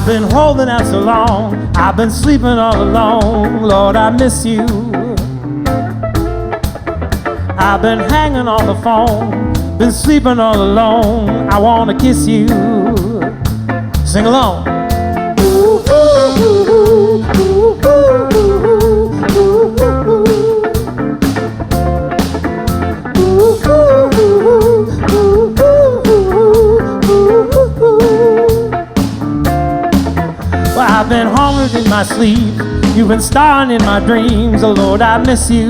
I've been holding out so long, I've been sleeping all alone. Lord, I miss you. I've been hanging on the phone, been sleeping all alone. I wanna kiss you. Sing along. Well, I've been haunted in my sleep, you've been starring in my dreams. Oh Lord, I miss you.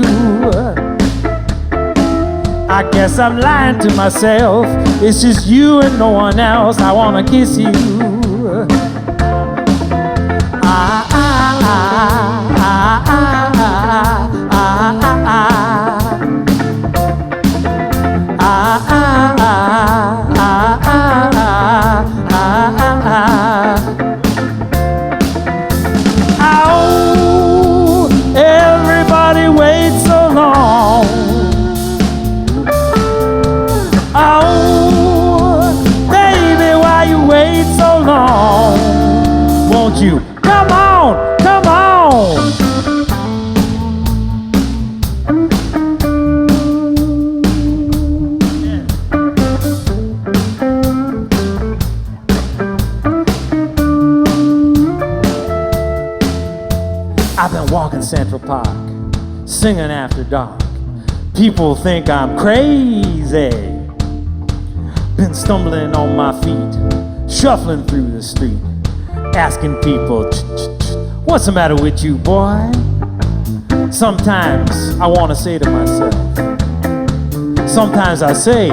I guess I'm lying to myself, it's just you and no one else. I wanna kiss you. Oh, everybody waits so long. Oh, baby, why you wait so long? Won't you come on, come on? I've been walking Central Park, singing after dark. People think I'm crazy. Been stumbling on my feet, shuffling through the street, asking people, what's the matter with you, boy? Sometimes I want to say to myself, sometimes I say,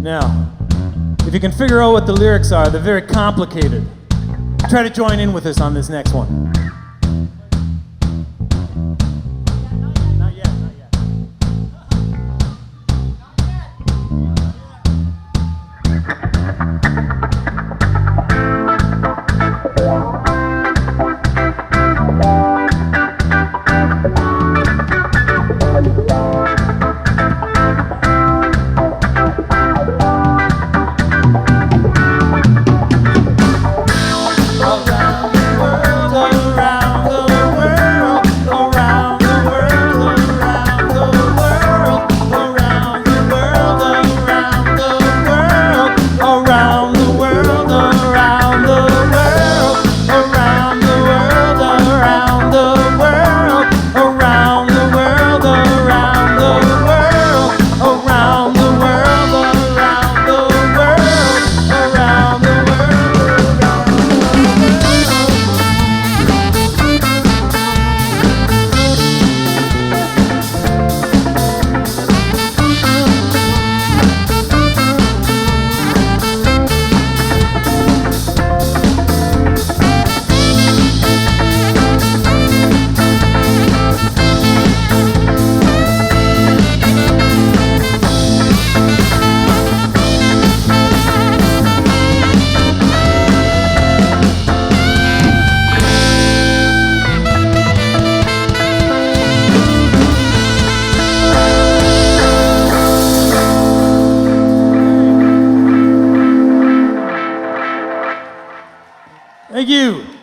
now, if you can figure out what the lyrics are, they're very complicated. Try to join in with us on this next one. Not yet, not yet. Thank you.